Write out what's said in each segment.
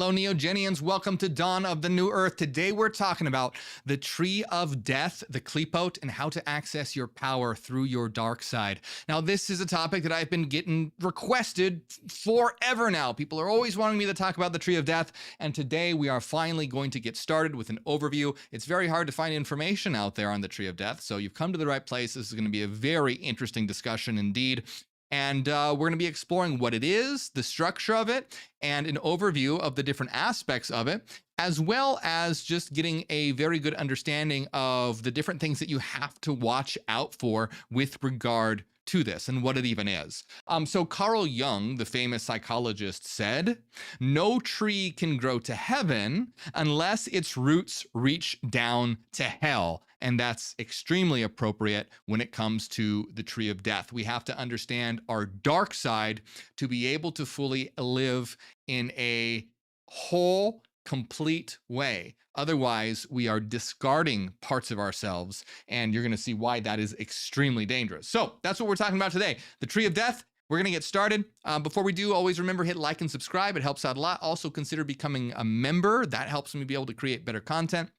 Hello, Neogenians. Welcome to Dawn of the New Earth. Today we're talking about the Tree of Death, the Qlippoth, and how to access your power through your dark side. Now, this is a topic that I've been getting requested forever now. People are always wanting me to talk about the Tree of Death, and today we are finally going to get started with an overview. It's very hard to find information out there on the Tree of Death, so you've come to the right place. This is going to be a very interesting discussion indeed. And we're going to be exploring what it is, the structure of it, and an overview of the different aspects of it, as well as just getting a very good understanding of the different things that you have to watch out for with regard to this and what it even is. So Carl Jung, the famous psychologist, said, "No tree can grow to heaven unless its roots reach down to hell." And that's extremely appropriate when it comes to the Tree of Death. We have to understand our dark side to be able to fully live in a whole, complete way. Otherwise, we are discarding parts of ourselves, and you're going to see why that is extremely dangerous. So that's what we're talking about today. The Tree of Death. We're going to get started. Before we do, always remember, hit like and subscribe. It helps out a lot. Also consider becoming a member. That helps me be able to create better content.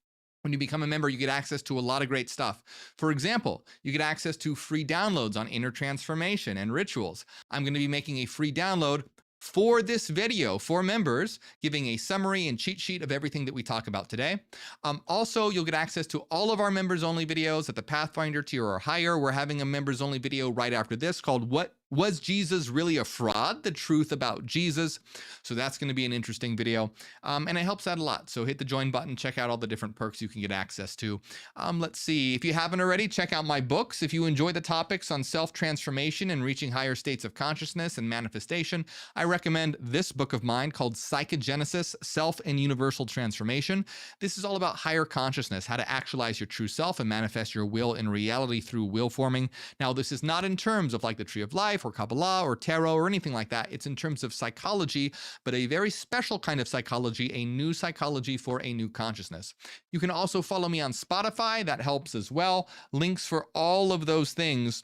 When you become a member, you get access to a lot of great stuff. For example, you get access to free downloads on inner transformation and rituals. I'm going to be making a free download for this video for members, giving a summary and cheat sheet of everything that we talk about today. Also, you'll get access to all of our members only videos at the Pathfinder tier or higher. We're having a members only video right after this called "What Was Jesus Really a Fraud? The Truth About Jesus." So that's going to be an interesting video. And it helps out a lot. So hit the join button, check out all the different perks you can get access to. Let's see, if you haven't already, check out my books. If you enjoy the topics on self-transformation and reaching higher states of consciousness and manifestation, I recommend this book of mine called Psychogenesis, Self and Universal Transformation. This is all about higher consciousness, how to actualize your true self and manifest your will in reality through will forming. Now, this is not in terms of like the Tree of Life or Kabbalah or Tarot or anything like that. It's in terms of psychology, but a very special kind of psychology, a new psychology for a new consciousness. You can also follow me on Spotify. That helps as well. Links for all of those things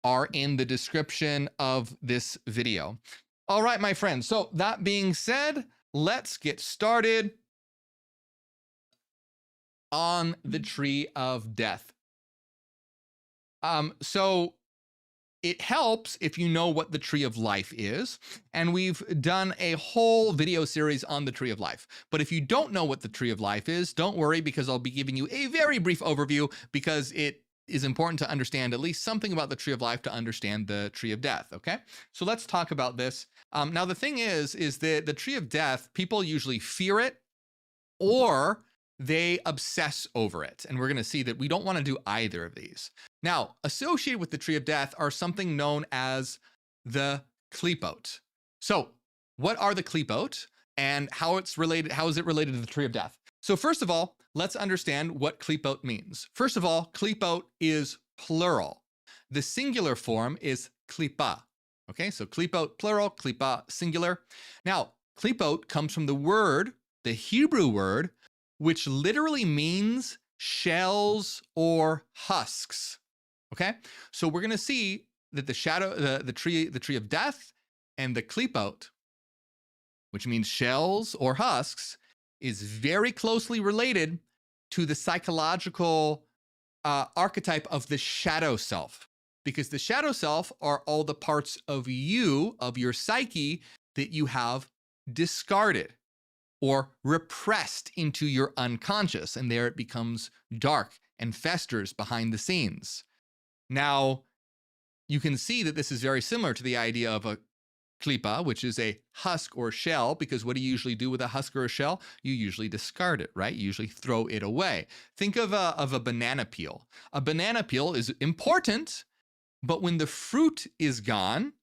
are in the description of this video. All right, my friends. So that being said, let's get started on the Tree of Death. So it helps if you know what the Tree of Life is, and we've done a whole video series on the Tree of Life. But if you don't know what the Tree of Life is, don't worry, because I'll be giving you a very brief overview, because it is important to understand at least something about the Tree of Life to understand the Tree of Death, okay? So let's talk about this. Now, the thing is that the Tree of Death, people usually fear it or they obsess over it. And we're going to see that we don't want to do either of these. Now, associated with the Tree of Death are something known as the Qlippoth. So what are the Qlippoth and how is it related to the Tree of Death? So first of all, let's understand what Qlippoth means. First of all, Qlippoth is plural. The singular form is Qlippa. Okay, so Qlippoth plural, Qlippa singular. Now, Qlippoth comes from the Hebrew word, which literally means shells or husks. Okay, so we're going to see that the tree of death, and the Qlippoth, which means shells or husks, is very closely related to the psychological archetype of the shadow self, because the shadow self are all the parts of you, of your psyche, that you have discarded or repressed into your unconscious, and there it becomes dark and festers behind the scenes. Now, you can see that this is very similar to the idea of a Qlippa, which is a husk or shell, because what do you usually do with a husk or a shell? You usually discard it, right? You usually throw it away. Think of a banana peel. A banana peel is important, but when the fruit is gone,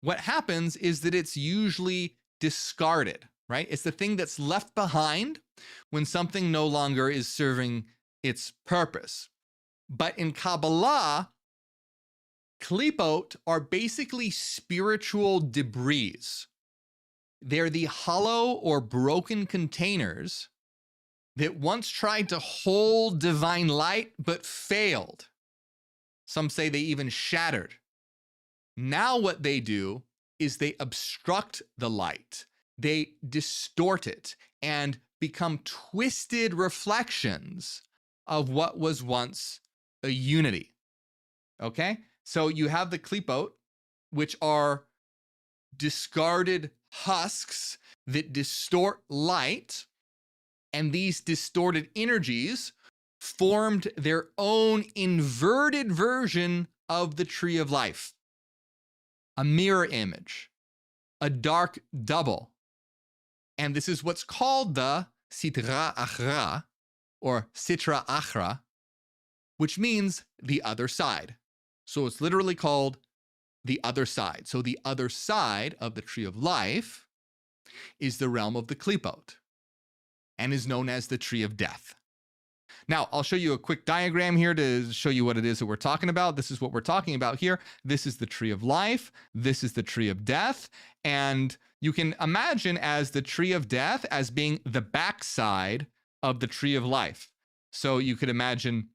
what happens is that it's usually discarded, right? It's the thing that's left behind when something no longer is serving its purpose. But in Kabbalah, Qlippoth are basically spiritual debris. They're the hollow or broken containers that once tried to hold divine light but failed. Some say they even shattered. Now what they do is they obstruct the light. they distort it and become twisted reflections of what was once a unity. Okay? So you have the Qlippoth, which are discarded husks that distort light, and these distorted energies formed their own inverted version of the tree of life, a mirror image, a dark double. And this is what's called the Sitra Achra, or Sitra Achra, which means the other side. So it's literally called the other side. So the other side of the tree of life is the realm of the Qlippoth and is known as the tree of death. Now, I'll show you a quick diagram here to show you what it is that we're talking about. This is what we're talking about here. This is the tree of life. This is the tree of death. And you can imagine as the tree of death as being the backside of the tree of life. So you could imagine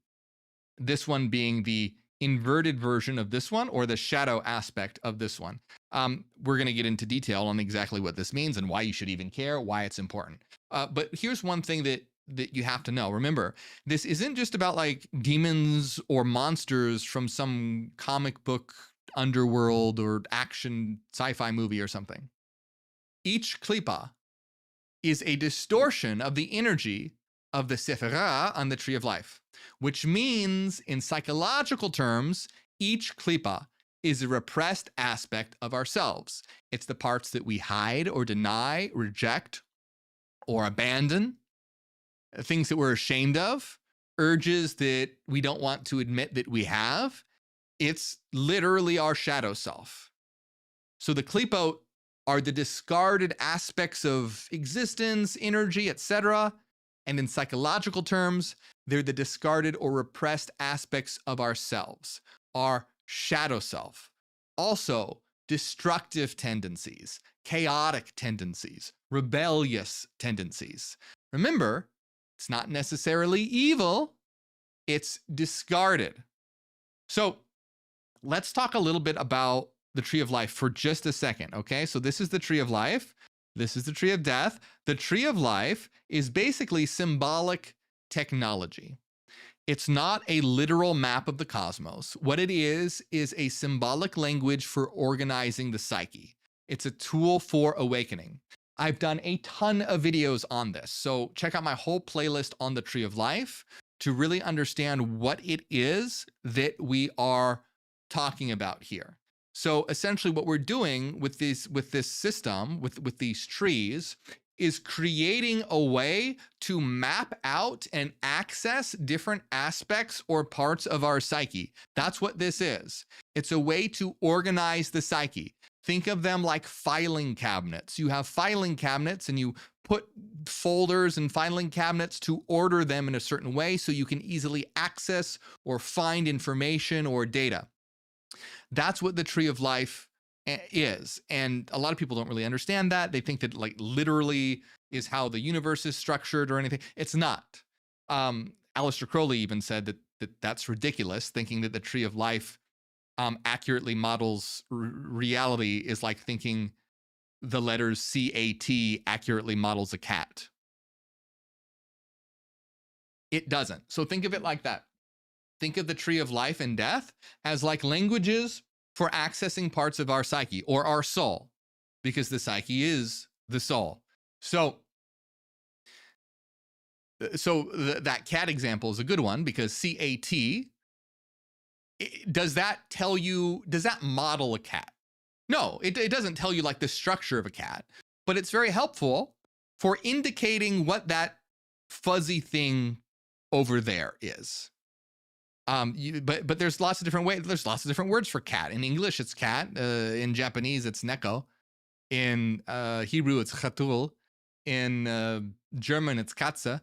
this one being the inverted version of this one, or the shadow aspect of this one. We're going to get into detail on exactly what this means and why you should even care, why it's important. But here's one thing that you have to know. Remember, this isn't just about like demons or monsters from some comic book underworld or action sci-fi movie or something. Each Qlippoth is a distortion of the energy of the Sitra on the tree of life, which means in psychological terms, each Qlippoth is a repressed aspect of ourselves. It's the parts that we hide or deny, reject, or abandon, things that we're ashamed of, urges that we don't want to admit that we have. It's literally our shadow self. So the Qlippoth are the discarded aspects of existence, energy, etc. And in psychological terms, they're the discarded or repressed aspects of ourselves, our shadow self. Also, destructive tendencies, chaotic tendencies, rebellious tendencies. Remember, it's not necessarily evil, it's discarded. So let's talk a little bit about the tree of life for just a second, okay? So this is the tree of life. This is the tree of death. The tree of life is basically symbolic technology. It's not a literal map of the cosmos. What it is a symbolic language for organizing the psyche. It's a tool for awakening. I've done a ton of videos on this, so check out my whole playlist on the tree of life to really understand what it is that we are talking about here. So essentially what we're doing with this system, with these trees, is creating a way to map out and access different aspects or parts of our psyche. That's what this is. It's a way to organize the psyche. Think of them like filing cabinets. You have filing cabinets and you put folders and filing cabinets to order them in a certain way so you can easily access or find information or data. That's what the tree of life is. And a lot of people don't really understand that. They think that like literally is how the universe is structured or anything. It's not. Aleister Crowley even said that that's ridiculous, thinking that the tree of life accurately models reality is like thinking the letters CAT accurately models a cat. It doesn't. So think of it like that. Think of the tree of life and death as like languages for accessing parts of our psyche or our soul, because the psyche is the soul. So that cat example is a good one because CAT, does that model a cat? No, it doesn't tell you like the structure of a cat, but it's very helpful for indicating what that fuzzy thing over there is. But there's lots of different ways. There's lots of different words for cat. In English, it's cat. In Japanese, it's neko. In Hebrew, it's chatul. In German, it's katze.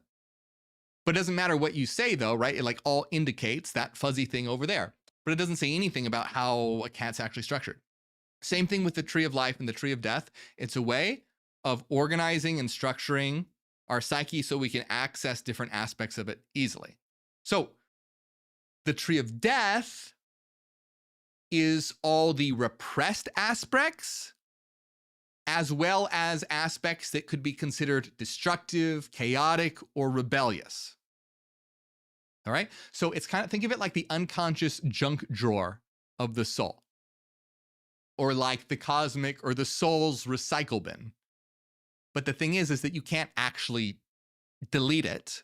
But it doesn't matter what you say, though, right? It like all indicates that fuzzy thing over there. But it doesn't say anything about how a cat's actually structured. Same thing with the tree of life and the tree of death. It's a way of organizing and structuring our psyche so we can access different aspects of it easily. So the tree of death is all the repressed aspects as well as aspects that could be considered destructive, chaotic, or rebellious. All right? So it's kind of, think of it like the unconscious junk drawer of the soul, or like the cosmic or the soul's recycle bin. But the thing is that you can't actually delete it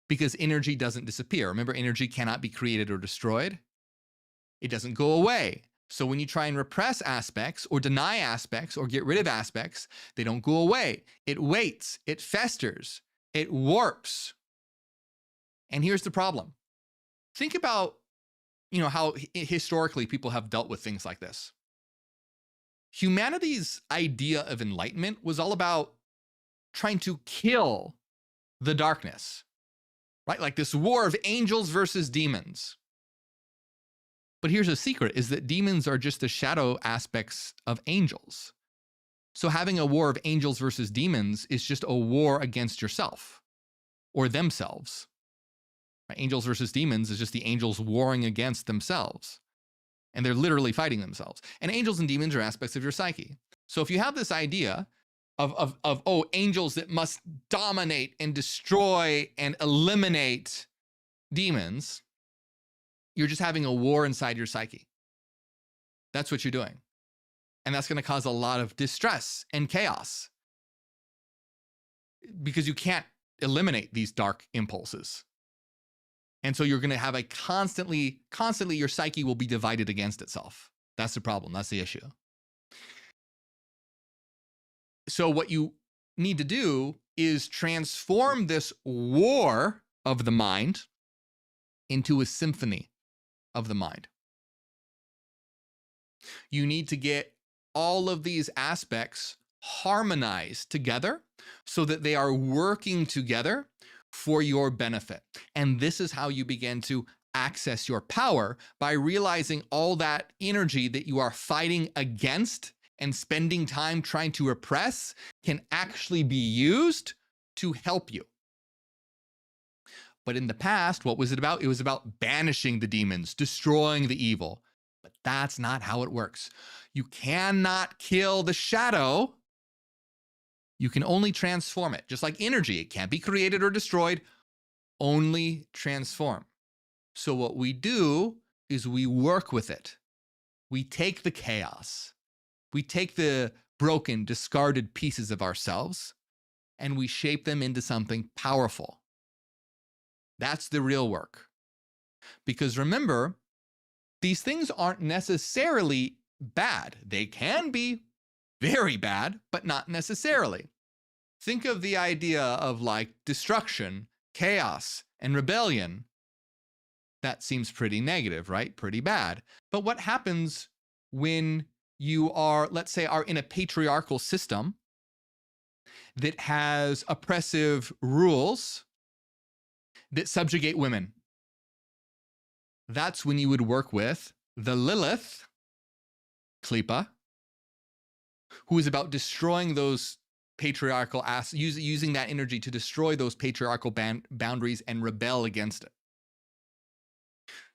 because energy doesn't disappear. Remember, energy cannot be created or destroyed. It doesn't go away. So when you try and repress aspects or deny aspects or get rid of aspects, they don't go away. It waits, it festers, it warps. And here's the problem. Think about, how historically people have dealt with things like this. Humanity's idea of enlightenment was all about trying to kill the darkness, right? Like this war of angels versus demons. But here's a secret, is that demons are just the shadow aspects of angels. So having a war of angels versus demons is just a war against yourself or themselves. Right? Angels versus demons is just the angels warring against themselves. And they're literally fighting themselves. And angels and demons are aspects of your psyche. So if you have this idea of angels that must dominate and destroy and eliminate demons, you're just having a war inside your psyche. That's what you're doing. And that's going to cause a lot of distress and chaos because you can't eliminate these dark impulses. And so you're going to have a constantly your psyche will be divided against itself. That's the problem. That's the issue. So what you need to do is transform this war of the mind into a symphony of the mind. You need to get all of these aspects harmonized together so that they are working together for your benefit. And this is how you begin to access your power, by realizing all that energy that you are fighting against and spending time trying to repress can actually be used to help you. But in the past, what was it about? It was about banishing the demons, destroying the evil. But that's not how it works. You cannot kill the shadow. You can only transform it. Just like energy, it can't be created or destroyed, only transform. So what we do is we work with it. We take the chaos. We take the broken, discarded pieces of ourselves, and we shape them into something powerful. That's the real work. Because remember, these things aren't necessarily bad. They can be very bad, but not necessarily. Think of the idea of like destruction, chaos, and rebellion. That seems pretty negative, right? Pretty bad. But what happens when you are, let's say, are in a patriarchal system that has oppressive rules that subjugate women? That's when you would work with the Lilith, Qlippoth, who is about destroying those patriarchal, using that energy to destroy those patriarchal boundaries and rebel against it.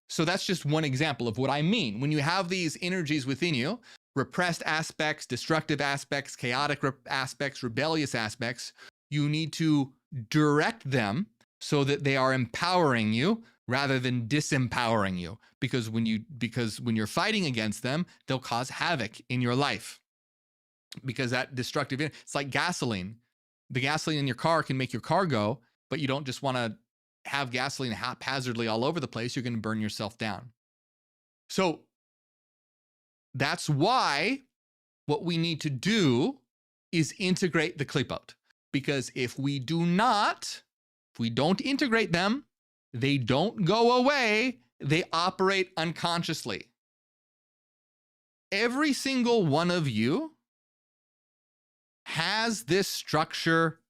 So that's just one example of what I mean. When you have these energies within you, repressed aspects, destructive aspects, chaotic aspects, rebellious aspects, you need to direct them so that they are empowering you rather than disempowering you. Because when you're fighting against them, they'll cause havoc in your life. Because that destructive, it's like gasoline. The gasoline in your car can make your car go, but you don't just want to have gasoline haphazardly all over the place. You're going to burn yourself down. So that's why what we need to do is integrate the Qlippoth. Because if we don't integrate them, they don't go away. They operate unconsciously. Every single one of you has this structure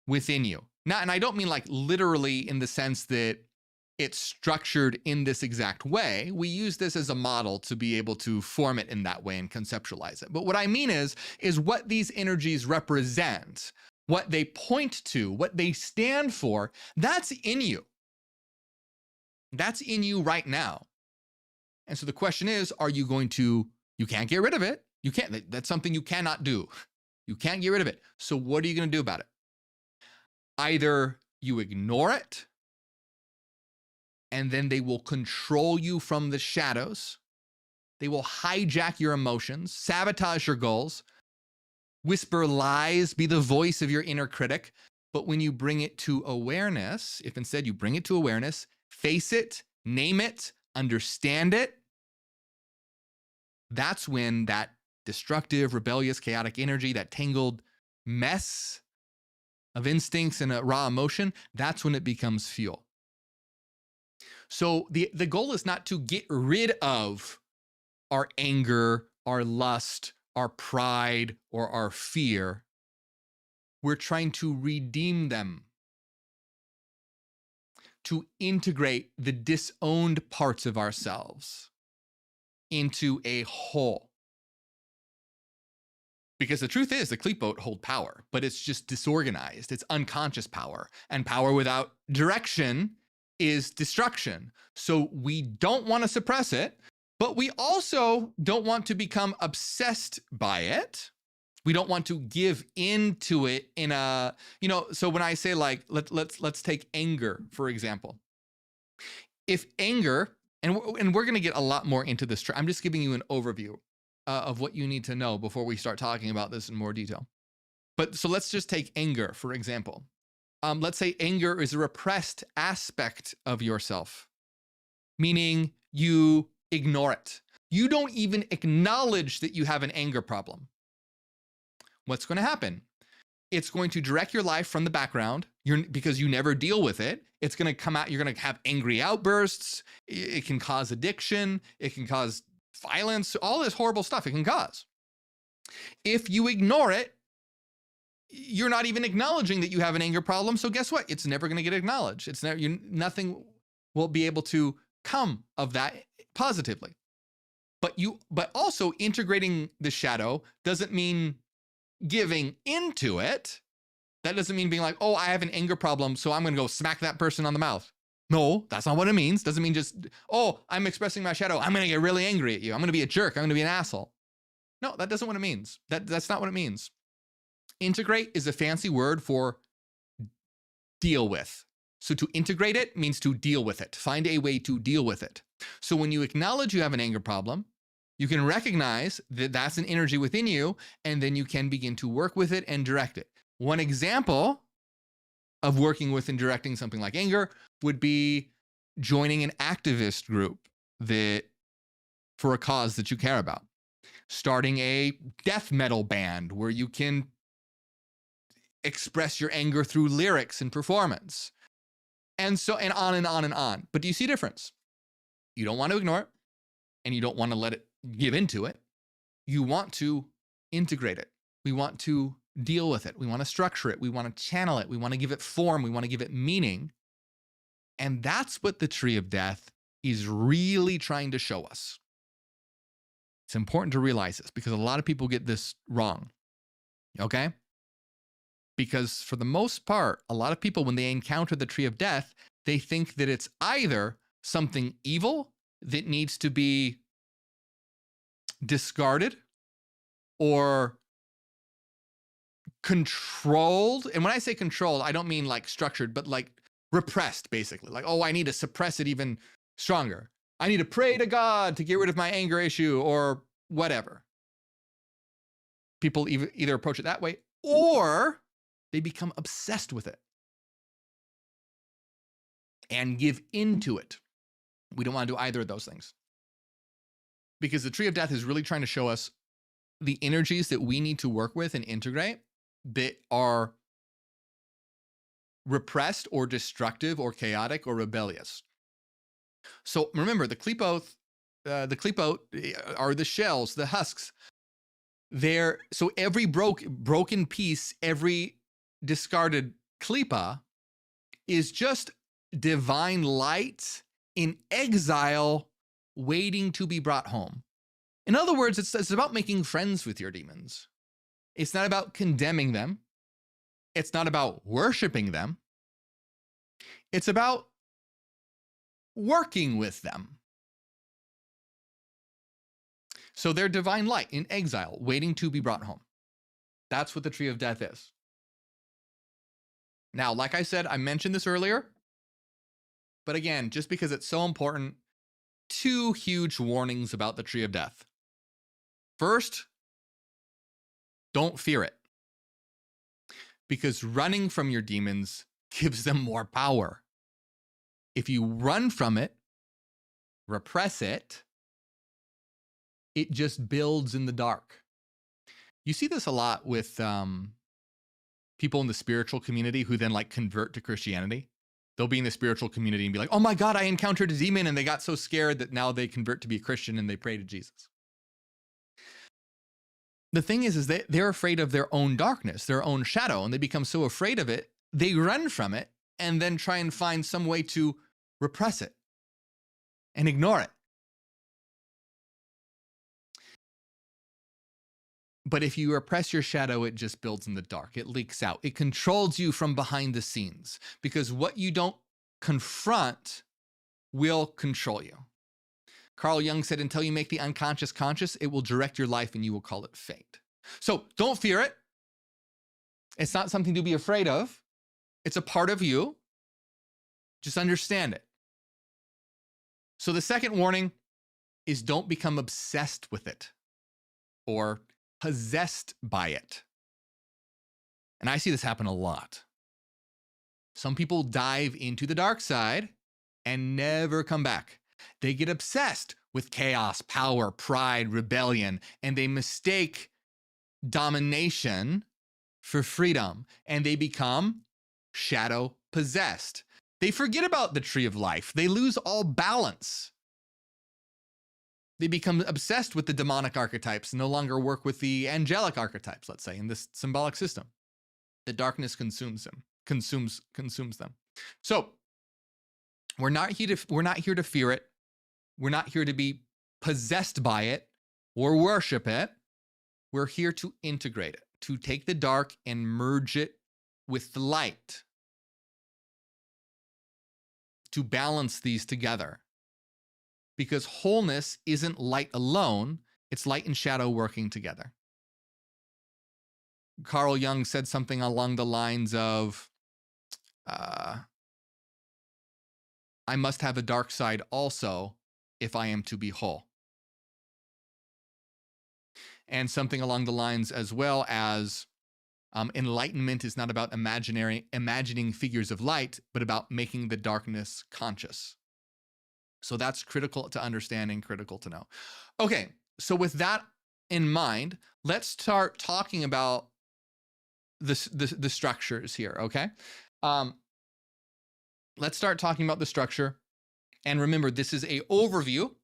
within you. Now, and I don't mean like literally in the sense that it's structured in this exact way. We use this as a model to be able to form it in that way and conceptualize it. But what I mean is what these energies represent, what they point to, what they stand for, that's in you. That's in you right now. And so the question is, are you going to, you can't get rid of it. You can't, that's something you cannot do. You can't get rid of it. So what are you going to do about it? Either you ignore it, and then they will control you from the shadows. They will hijack your emotions, sabotage your goals, whisper lies, be the voice of your inner critic. But when you bring it to awareness, if instead you bring it to awareness, face it, name it, understand it, that's when that destructive, rebellious, chaotic energy, that tangled mess of instincts and a raw emotion, that's when it becomes fuel. So the goal is not to get rid of our anger, our lust, our pride, or our fear. We're trying to redeem them, to integrate the disowned parts of ourselves into a whole. Because the truth is, the Qlippoth hold power, but it's just disorganized. It's unconscious power. And power without direction is destruction. So we don't want to suppress it, but we also don't want to become obsessed by it. We don't want to give into it in a, so when I say like, let's take anger, for example. If anger, and we're going to get a lot more into this, I'm just giving you an overview of what you need to know before we start talking about this in more detail. But so let's just take anger, for example. Let's say anger is a repressed aspect of yourself, meaning you ignore it. You don't even acknowledge that you have an anger problem. What's going to happen? It's going to direct your life from the background because you never deal with it. It's going to come out. You're going to have angry outbursts. It can cause addiction. It can cause violence, all this horrible stuff it can cause. If you ignore it, you're not even acknowledging that you have an anger problem. So guess what? It's never going to get acknowledged. It's never, nothing will be able to come of that positively. But also integrating the shadow doesn't mean giving into it. That doesn't mean being like, oh, I have an anger problem, so I'm going to go smack that person on the mouth. No, that's not what it means. Doesn't mean just, oh, I'm expressing my shadow, I'm going to get really angry at you. I'm going to be a jerk. I'm going to be an asshole. No, that doesn't what it means. That's not what it means. Integrate is a fancy word for deal with. So to integrate it means to deal with it. Find a way to deal with it. So when you acknowledge you have an anger problem, you can recognize that that's an energy within you, and then you can begin to work with it and direct it. One example of working with and directing something like anger would be joining an activist group for a cause that you care about. Starting a death metal band where you can express your anger through lyrics and performance. And on and on and on. But do you see a difference? You don't want to ignore it, and you don't want to let it give into it. You want to integrate it. We want to deal with it. We want to structure it. We want to channel it. We want to give it form. We want to give it meaning. And that's what the Tree of Death is really trying to show us. It's important to realize this because a lot of people get this wrong. Okay? Because for the most part, a lot of people, when they encounter the Tree of Death, they think that it's either something evil that needs to be discarded or controlled. And when I say controlled, I don't mean like structured, but like repressed, basically. Like, oh, I need to suppress it even stronger. I need to pray to God to get rid of my anger issue or whatever. People either approach it that way or they become obsessed with it and give into it. We don't want to do either of those things. Because the Tree of Death is really trying to show us the energies that we need to work with and integrate that are repressed or destructive or chaotic or rebellious. So remember, the Qlippoth are the shells, the husks. So every broken piece, every discarded klipa is just divine light in exile waiting to be brought home. In other words, it's about making friends with your demons. It's not about condemning them. It's not about worshiping them. It's about working with them. So they're divine light in exile, waiting to be brought home. That's what the tree of death is. Now, like I said, I mentioned this earlier, but again, just because it's so important, 2 huge warnings about the tree of death. First, don't fear it, because running from your demons gives them more power. If you run from it, repress it, it just builds in the dark. You see this a lot with people in the spiritual community who then like convert to Christianity. They'll be in the spiritual community and be like, oh my God, I encountered a demon, and they got so scared that now they convert to be a Christian and they pray to Jesus. The thing is they're afraid of their own darkness, their own shadow, and they become so afraid of it, they run from it and then try and find some way to repress it and ignore it. But if you repress your shadow, it just builds in the dark. It leaks out. It controls you from behind the scenes, because what you don't confront will control you. Carl Jung said, until you make the unconscious conscious, it will direct your life and you will call it fate. So don't fear it. It's not something to be afraid of. It's a part of you. Just understand it. So the second warning is don't become obsessed with it or possessed by it. And I see this happen a lot. Some people dive into the dark side and never come back. They get obsessed with chaos, power, pride, rebellion, and they mistake domination for freedom, and they become shadow possessed. They forget about the tree of life. They lose all balance. They become obsessed with the demonic archetypes and no longer work with the angelic archetypes, let's say, in this symbolic system. The darkness consumes them. So we're not here to fear it. We're not here to be possessed by it or worship it. We're here to integrate it, to take the dark and merge it with the light, to balance these together. Because wholeness isn't light alone, it's light and shadow working together. Carl Jung said something along the lines of, I must have a dark side also if I am to be whole. And something along the lines as well as, enlightenment is not about imagining figures of light, but about making the darkness conscious. So that's critical to understand and critical to know. Okay, so with that in mind, let's start talking about the structures here, okay? Let's start talking about the structure. And remember, this is an overview.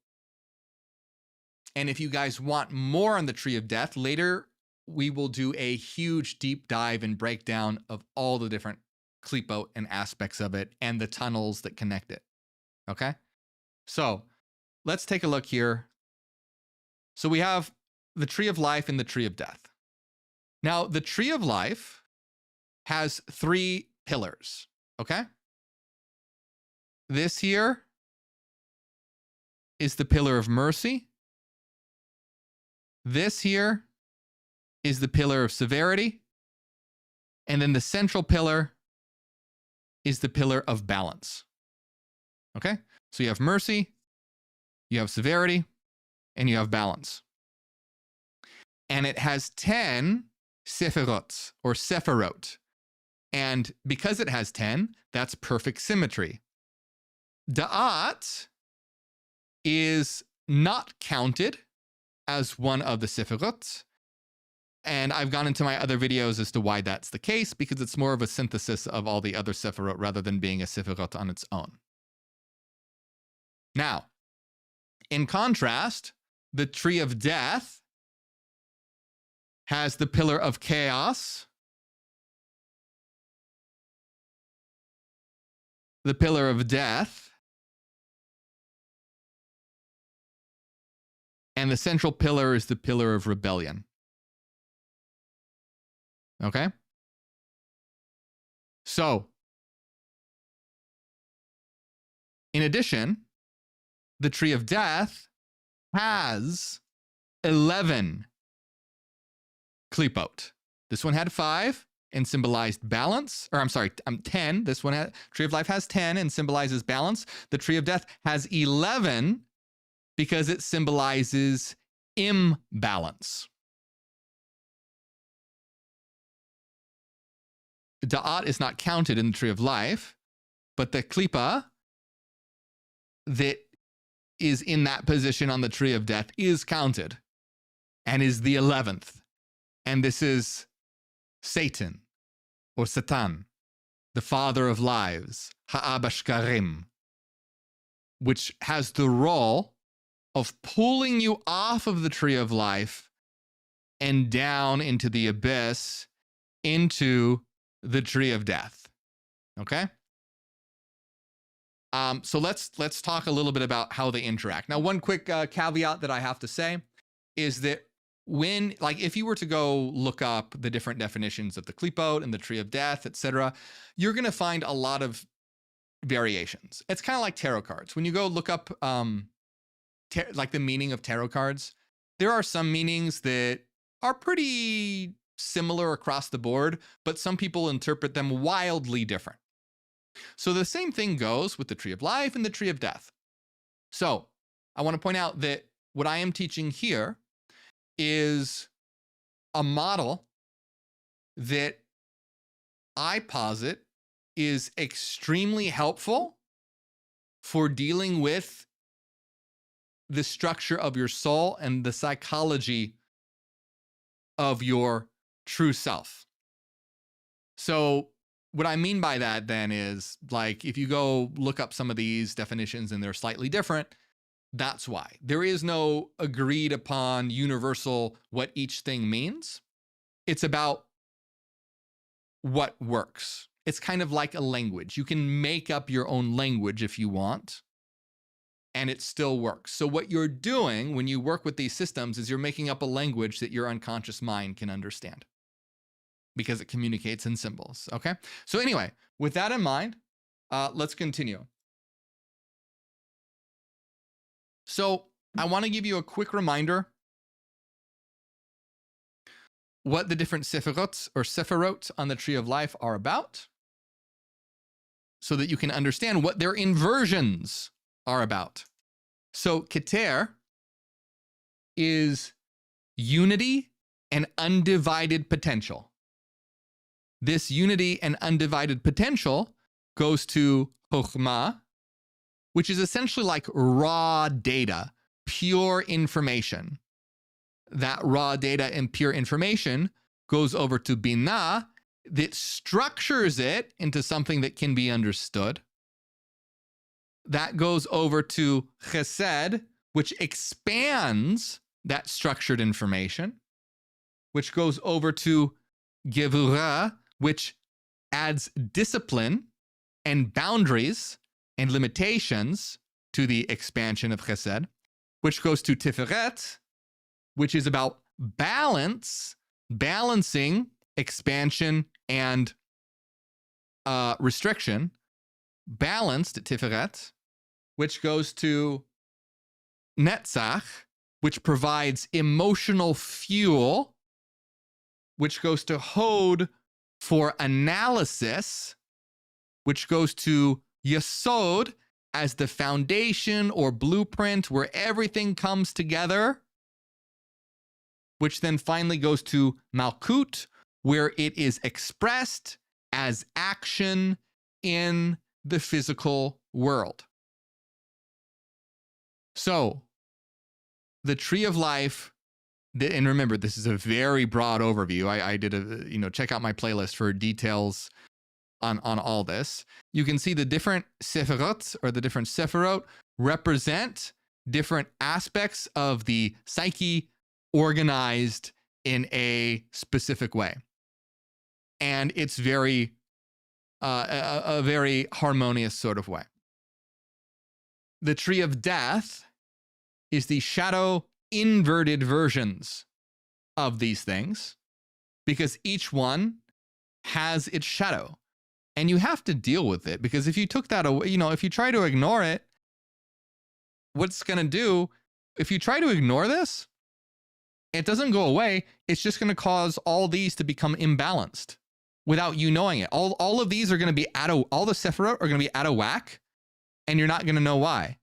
And if you guys want more on the Tree of Death, later we will do a huge deep dive and breakdown of all the different Qlippoth and aspects of it and the tunnels that connect it, okay? So let's take a look here. So we have the Tree of Life and the Tree of Death. Now, the Tree of Life has 3 pillars, okay? This here is the pillar of mercy. This here is the pillar of severity. And then the central pillar is the pillar of balance, okay? So you have mercy, you have severity, and you have balance. And it has 10 sephirot or sephirot. And because it has 10, that's perfect symmetry. Da'at is not counted as one of the sephirot. And I've gone into my other videos as to why that's the case, because it's more of a synthesis of all the other sephirot rather than being a sephirot on its own. Now, in contrast, the Tree of Death has the pillar of chaos, the pillar of death, and the central pillar is the pillar of rebellion. Okay? So, in addition, the Tree of Death has 11 Qlippoth. This one had 5 and symbolized balance. Or I'm sorry, 10. This one, Tree of Life has 10 and symbolizes balance. The Tree of Death has 11 because it symbolizes imbalance. Da'at is not counted in the Tree of Life, but the Klippa that is in that position on the Tree of Death is counted and is the 11th. And this is Satan, or Satan, the father of lies, Ha'ab Ashkarim, which has the role of pulling you off of the Tree of Life and down into the abyss, into the Tree of Death. Okay? So let's talk a little bit about how they interact. Now, one quick caveat that I have to say is that when, like, if you were to go look up the different definitions of the Qlippoth and the Tree of Death, etc., you're going to find a lot of variations. It's kind of like tarot cards. When you go look up like the meaning of tarot cards, there are some meanings that are pretty similar across the board, but some people interpret them wildly different. So the same thing goes with the Tree of Life and the Tree of Death. So I want to point out that what I am teaching here is a model that I posit is extremely helpful for dealing with the structure of your soul and the psychology of your true self. So what I mean by that then is, like, if you go look up some of these definitions and they're slightly different, that's why. There is no agreed upon universal what each thing means. It's about what works. It's kind of like a language. You can make up your own language if you want, and it still works. So what you're doing when you work with these systems is you're making up a language that your unconscious mind can understand, because it communicates in symbols, okay? So anyway, with that in mind, let's continue. So I want to give you a quick reminder what the different Sephirot or Sephirot on the Tree of Life are about, so that you can understand what their inversions are about. So Keter is unity and undivided potential. This unity and undivided potential goes to Chokhmah, which is essentially like raw data, pure information. That raw data and pure information goes over to Binah, that structures it into something that can be understood. That goes over to Chesed, which expands that structured information, which goes over to Gevurah, which adds discipline and boundaries and limitations to the expansion of Chesed, which goes to Tiferet, which is about balance, balancing expansion and restriction, balanced at Tiferet, which goes to Netzach, which provides emotional fuel, which goes to Hod for analysis, which goes to Yesod as the foundation or blueprint where everything comes together, which then finally goes to Malkut, where it is expressed as action in the physical world. So, the Tree of Life, and remember, this is a very broad overview. I did check out my playlist for details on all this. You can see the different Sephirot or the different Sephirot represent different aspects of the psyche organized in a specific way. And it's very, a very harmonious sort of way. The Tree of Death is the shadow inverted versions of these things, because each one has its shadow. And you have to deal with it, because if you took that away, if you try to ignore it, what's going to do, if you try to ignore this, it doesn't go away. It's just going to cause all these to become imbalanced without you knowing it. All of these are going to be all the Sephirot are going to be out of whack, and you're not going to know why.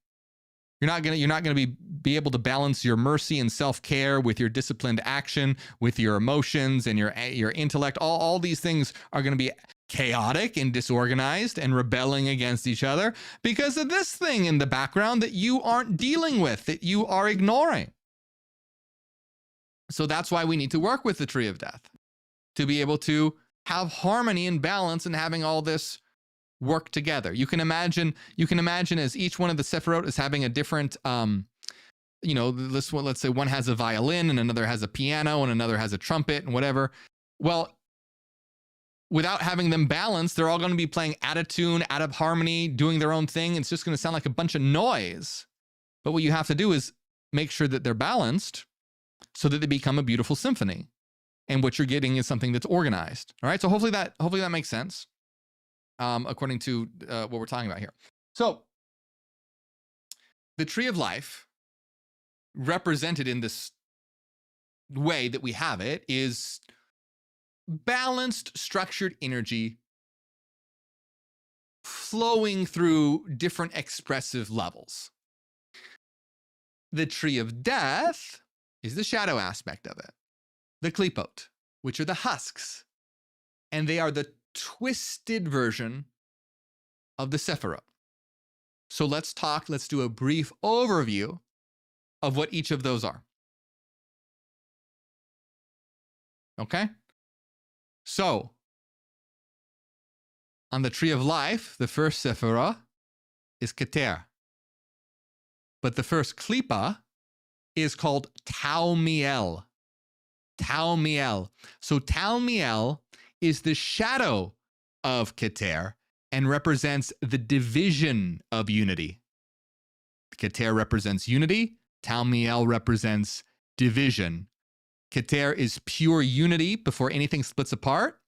You're not going to be able to balance your mercy and self-care with your disciplined action, with your emotions and your intellect. All these things are going to be chaotic and disorganized and rebelling against each other because of this thing in the background that you aren't dealing with, that you are ignoring. So that's why we need to work with the tree of death, to be able to have harmony and balance and having all this work together. You can imagine as each one of the Sephirot is having a different, let's say one has a violin and another has a piano and another has a trumpet and whatever. Well, without having them balanced, they're all going to be playing out of tune, out of harmony, doing their own thing. It's just going to sound like a bunch of noise. But what you have to do is make sure that they're balanced so that they become a beautiful symphony. And what you're getting is something that's organized. All right. So hopefully that makes sense. According to what we're talking about here. So the tree of life, represented in this way that we have it, is balanced, structured energy flowing through different expressive levels. The tree of death is the shadow aspect of it. The Qlippoth, which are the husks, and they are the twisted version of the Sephirot. So let's do a brief overview of what each of those are. Okay? So, on the tree of life, the first Sephirah is Keter. But the first Klipa is called Taumiel. Taumiel. So Taumiel is the shadow of Keter and represents the division of unity. Keter represents unity. Taumiel represents division. Keter is pure unity before anything splits apart.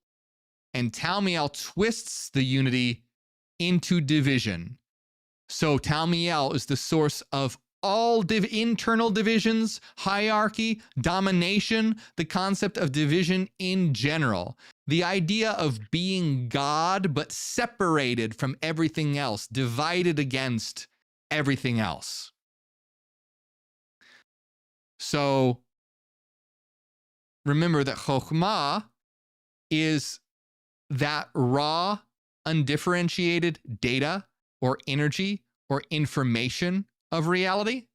And Taumiel twists the unity into division. So Taumiel is the source of all internal divisions, hierarchy, domination, the concept of division in general. The idea of being God, but separated from everything else, divided against everything else. So remember that Chokhmah is that raw, undifferentiated data or energy or information of reality.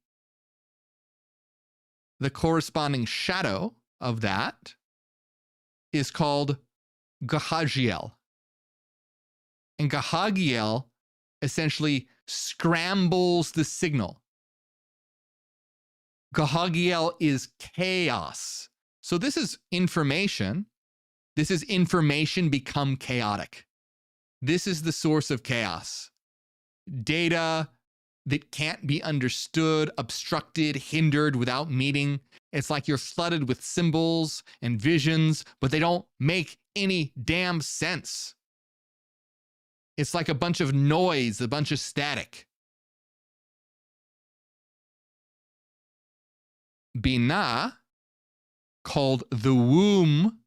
The corresponding shadow of that is called Gahagiel. And Gahagiel essentially scrambles the signal. Gahagiel is chaos. So this is information. This is information become chaotic. This is the source of chaos. Data that can't be understood, obstructed, hindered without meaning. It's like you're flooded with symbols and visions, but they don't make any damn sense. It's like a bunch of noise, a bunch of static. Binah, called the womb,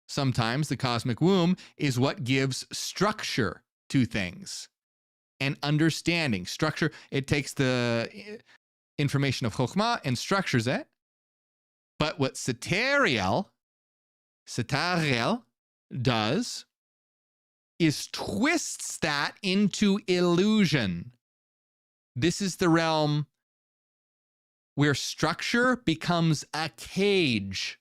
sometimes the cosmic womb, is what gives structure to things. And understanding. Structure, it takes the information of Chokhmah and structures it. But what Sitariel does is twists that into illusion. This is the realm where structure becomes a cage.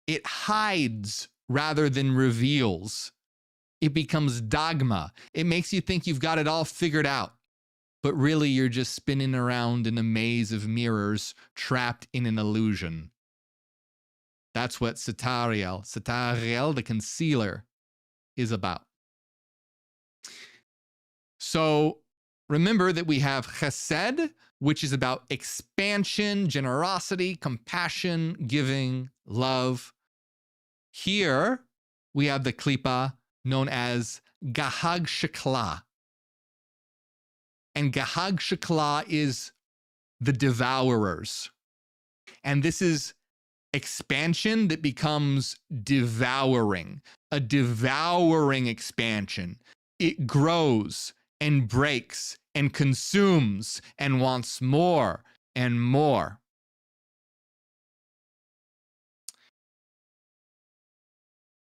It hides rather than reveals. It becomes dogma. It makes you think you've got it all figured out. But really, you're just spinning around in a maze of mirrors, trapped in an illusion. That's what Sitariel, the concealer, is about. So remember that we have Chesed, which is about expansion, generosity, compassion, giving, love. Here, we have the Klipa, known as Gahag Sheklah. And Gahag Sheklah is the devourers. And this is expansion that becomes devouring, a devouring expansion. It grows and breaks and consumes and wants more and more.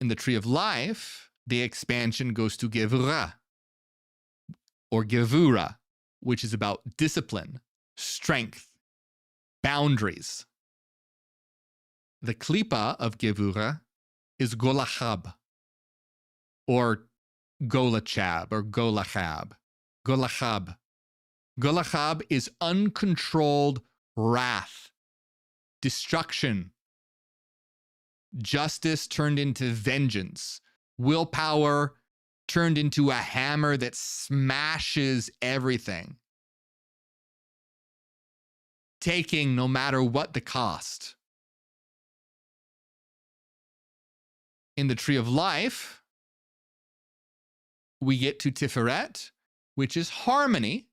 In the tree of life, the expansion goes to Gevura or Gevura, which is about discipline, strength, boundaries. The klipa of Gevura is Golachab or Golachab or Golachab. Golachab. Golachab is uncontrolled wrath, destruction, justice turned into vengeance, willpower turned into a hammer that smashes everything, taking no matter what the cost. In the tree of life, we get to Tiferet, which is harmony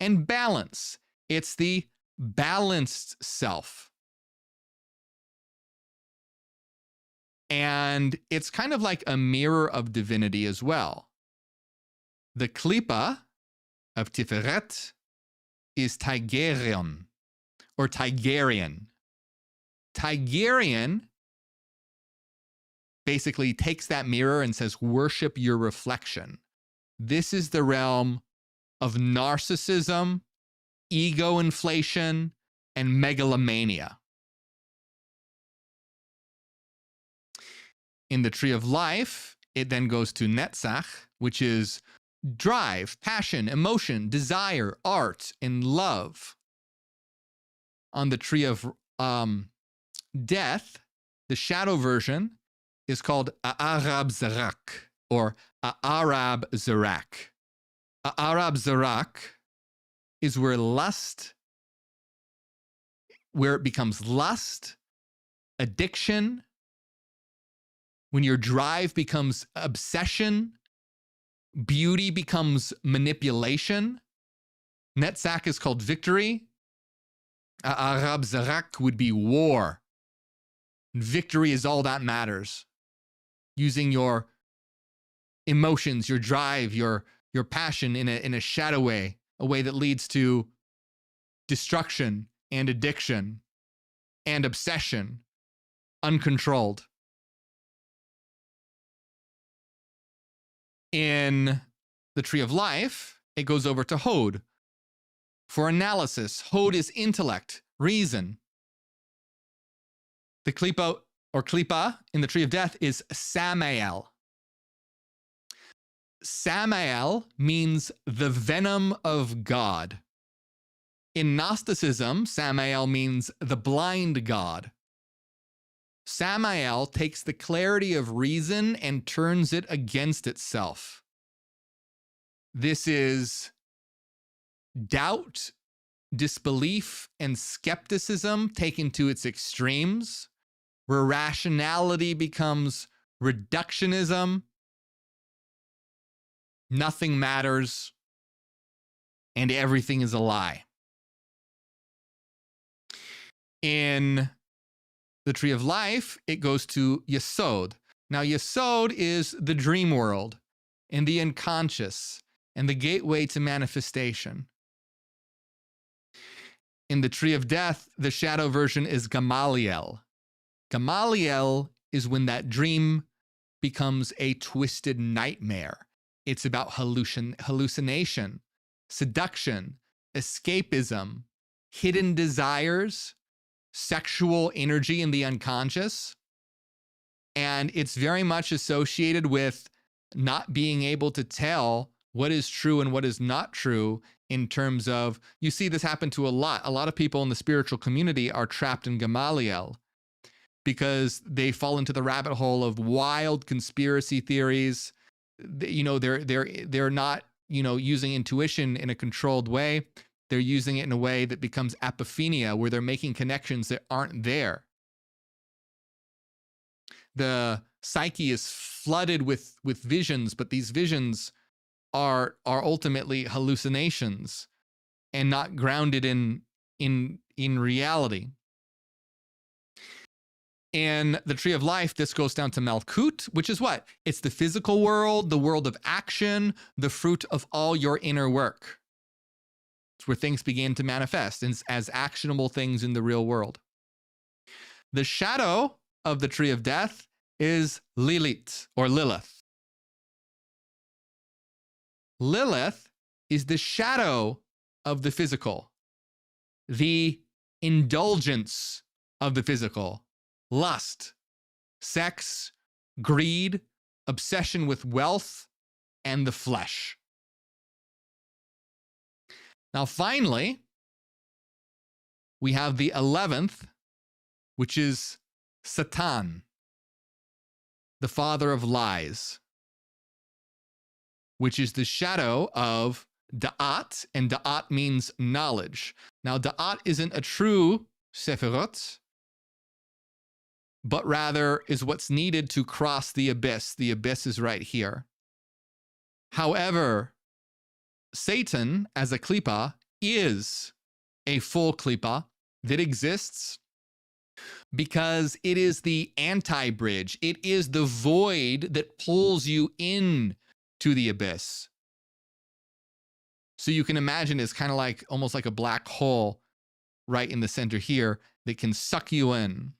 and balance. It's the balanced self. And it's kind of like a mirror of divinity as well. The klipa of Tiferet is Tigerion or Tigerian. Tigerian basically takes that mirror and says, worship your reflection. This is the realm of narcissism, ego inflation, and megalomania. In the tree of life, it then goes to Netzach, which is drive, passion, emotion, desire, art, and love. On the tree of death, the shadow version is called A'arab Zarak or A'arab Zarak. A'arab Zarak is where it becomes lust, addiction, when your drive becomes obsession, beauty becomes manipulation. Netzach is called victory. A'arab Zarak would be war. Victory is all that matters. Using your emotions, your drive, your passion in a shadow way, a way that leads to destruction and addiction and obsession, uncontrolled. In the tree of life, it goes over to Hod for analysis. Hod is intellect, reason. The Klipot or Klipa in the tree of death is Samael. Samael means the venom of God. In Gnosticism, Samael means the blind God. Samael takes the clarity of reason and turns it against itself. This is doubt, disbelief, and skepticism taken to its extremes, where rationality becomes reductionism. Nothing matters, and everything is a lie. In the tree of life, it goes to Yesod. Now, Yesod is the dream world and the unconscious and the gateway to manifestation. In the tree of death, the shadow version is Gamaliel. Gamaliel is when that dream becomes a twisted nightmare. It's about hallucination, seduction, escapism, hidden desires, sexual energy in the unconscious. And it's very much associated with not being able to tell what is true and what is not true in terms of, you see this happen to a lot. A lot of people in the spiritual community are trapped in Gamaliel because they fall into the rabbit hole of wild conspiracy theories. They're not, using intuition in a controlled way. They're using it in a way that becomes apophenia, where they're making connections that aren't there. The psyche is flooded with visions, but these visions are ultimately hallucinations and not grounded in reality. In the tree of life, this goes down to Malkut, which is what? It's the physical world, the world of action, the fruit of all your inner work. It's where things begin to manifest as actionable things in the real world. The shadow of the tree of death is Lilith or Lilith. Lilith is the shadow of the physical, the indulgence of the physical. Lust, sex, greed, obsession with wealth, and the flesh. Now, finally, we have the 11th, which is Satan, the father of lies, which is the shadow of Da'at, and Da'at means knowledge. Now, Da'at isn't a true Sephirot, but rather is what's needed to cross the abyss. The abyss is right here. However, Satan, as a Klipot, is a full Klipot that exists because it is the anti-bridge. It is the void that pulls you in to the abyss. So you can imagine it's kind of like almost like a black hole right in the center here that can suck you in.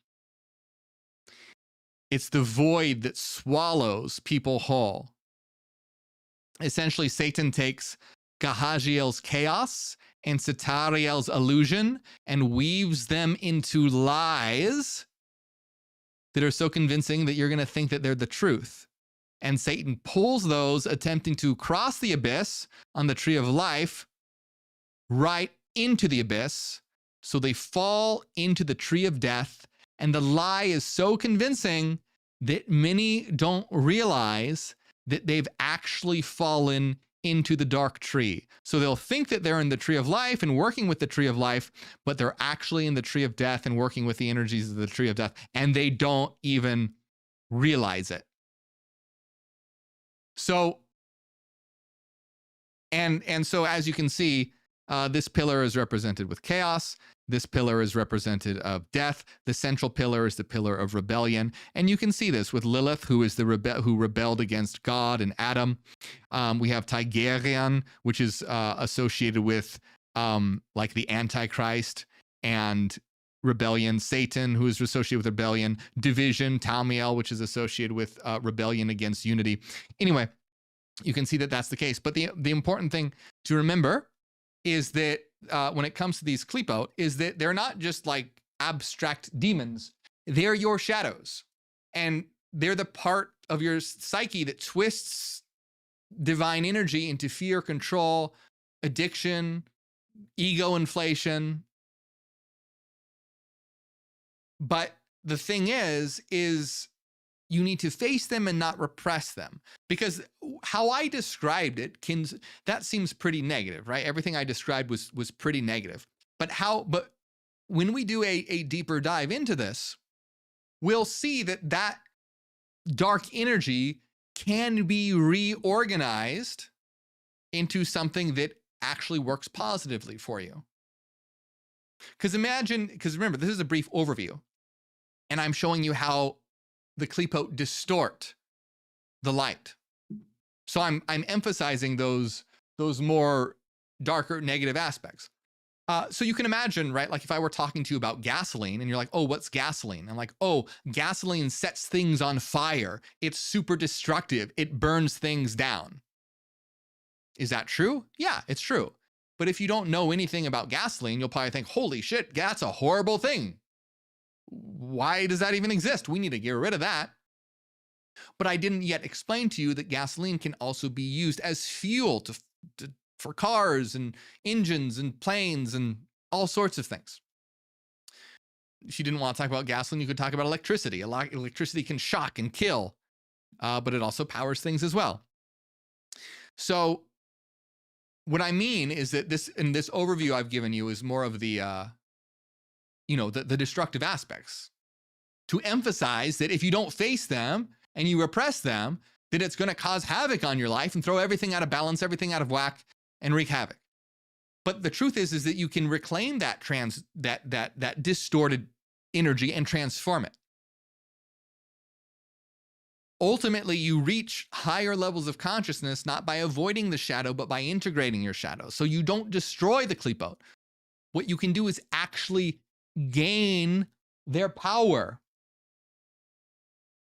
It's the void that swallows people whole. Essentially, Satan takes Gahaziel's chaos and Satariel's illusion and weaves them into lies that are so convincing that you're going to think that they're the truth. And Satan pulls those attempting to cross the abyss on the tree of life right into the abyss. So they fall into the tree of death. And the lie is so convincing that many don't realize that they've actually fallen into the dark tree. So they'll think that they're in the tree of life and working with the tree of life, but they're actually in the tree of death and working with the energies of the tree of death. And they don't even realize it. So, and so as you can see, this pillar is represented with chaos. This pillar is represented of death. The central pillar is the pillar of rebellion. And you can see this with Lilith, who is who rebelled against God and Adam. We have Tigerian, which is associated with like the Antichrist and rebellion. Satan, who is associated with rebellion. Division, Talmiel, which is associated with rebellion against unity. Anyway, you can see that that's the case. But the important thing to remember is that when it comes to these Qlippoth, is that they're not just like abstract demons. They're your shadows. And they're the part of your psyche that twists divine energy into fear, control, addiction, ego inflation. But the thing is you need to face them and not repress them. Because how I described it, that seems pretty negative, right? Everything I described was pretty negative. But when we do a deeper dive into this, we'll see that dark energy can be reorganized into something that actually works positively for you. Because remember, this is a brief overview, and I'm showing you how the Qlippoth distort the light. So I'm emphasizing those more darker, negative aspects. So you can imagine, right? Like if I were talking to you about gasoline and you're like, oh, what's gasoline? I'm like, oh, gasoline sets things on fire. It's super destructive. It burns things down. Is that true? Yeah, it's true. But if you don't know anything about gasoline, you'll probably think, holy shit, that's a horrible thing. Why does that even exist? We need to get rid of that. But I didn't yet explain to you that gasoline can also be used as fuel for cars and engines and planes and all sorts of things. If you didn't want to talk about gasoline, you could talk about electricity. Electricity can shock and kill, but it also powers things as well. So what I mean is that this overview I've given you is more of the destructive aspects, to emphasize that if you don't face them and you repress them, then it's going to cause havoc on your life and throw everything out of balance, everything out of whack, and wreak havoc. But the truth is that you can reclaim that distorted energy and transform it. Ultimately, you reach higher levels of consciousness, not by avoiding the shadow, but by integrating your shadow. So you don't destroy the Qlippoth. What you can do is actually gain their power.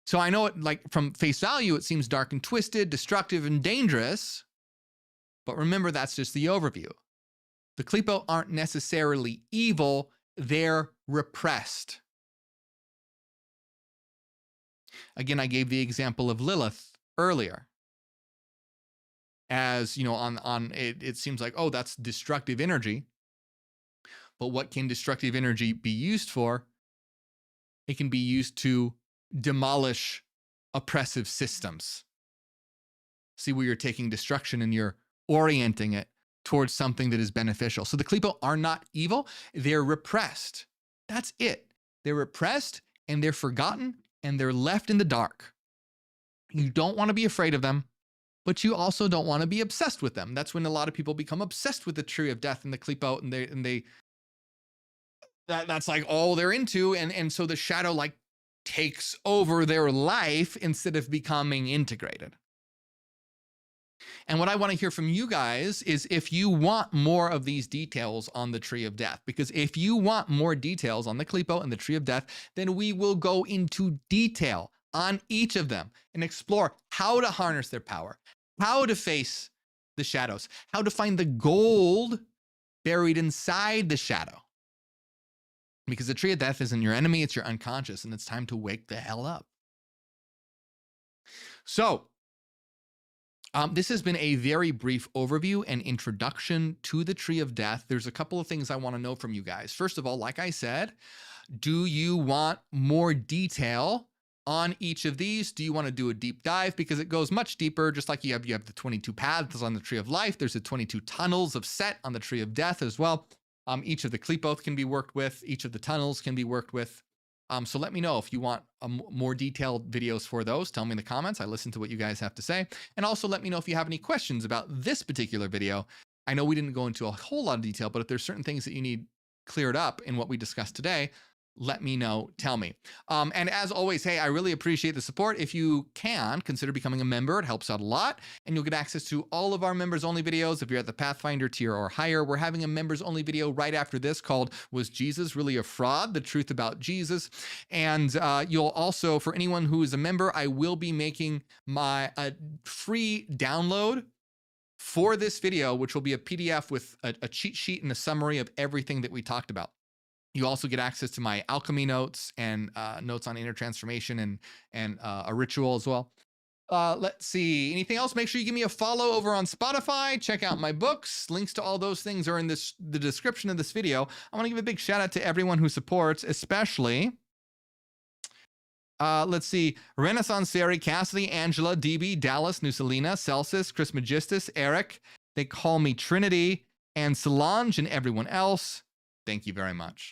So I know it, like from face value, it seems dark and twisted, destructive and dangerous. But remember, that's just the overview. The Qlippoth aren't necessarily evil, they're repressed. Again, I gave the example of Lilith earlier. As, you know, on it seems like, oh, that's destructive energy. But what can destructive energy be used for? It can be used to demolish oppressive systems. See where you're taking destruction and you're orienting it towards something that is beneficial. So the Qlippoth are not evil, they're repressed. That's it. They're repressed and they're forgotten and they're left in the dark. You don't want to be afraid of them, but you also don't want to be obsessed with them. That's when a lot of people become obsessed with the tree of death and the Qlippoth, and that's like all they're into, and so the shadow like takes over their life instead of becoming integrated. And what I want to hear from you guys is if you want more of these details on the tree of death, because if you want more details on the Qlippoth and the tree of death, then we will go into detail on each of them and explore how to harness their power, how to face the shadows, how to find the gold buried inside the shadow. Because the tree of death isn't your enemy, it's your unconscious, and it's time to wake the hell up. So, this has been a very brief overview and introduction to the tree of death. There's a couple of things I want to know from you guys. First of all, like I said, do you want more detail on each of these? Do you want to do a deep dive? Because it goes much deeper, just like you have the 22 paths on the tree of life. There's the 22 tunnels of Set on the tree of death as well. Each of the Qlippoth can be worked with. Each of the tunnels can be worked with. So let me know if you want more detailed videos for those. Tell me in the comments. I listen to what you guys have to say. And also let me know if you have any questions about this particular video. I know we didn't go into a whole lot of detail, but if there's certain things that you need cleared up in what we discussed today, let me know, tell me. And as always, hey, I really appreciate the support. If you can, consider becoming a member. It helps out a lot. And you'll get access to all of our members-only videos. If you're at the Pathfinder tier or higher, we're having a members-only video right after this called Was Jesus Really a Fraud? The Truth About Jesus. And you'll also, for anyone who is a member, I will be making a free download for this video, which will be a PDF with a cheat sheet and a summary of everything that we talked about. You also get access to my alchemy notes and notes on inner transformation and a ritual as well. Let's see. Anything else? Make sure you give me a follow over on Spotify. Check out my books. Links to all those things are in the description of this video. I want to give a big shout out to everyone who supports, especially, let's see, Renaissance Fairy, Cassidy, Angela, DB, Dallas, Nusalina, Celsus, Chris Magistus, Eric. They call me Trinity, and Solange, and everyone else. Thank you very much.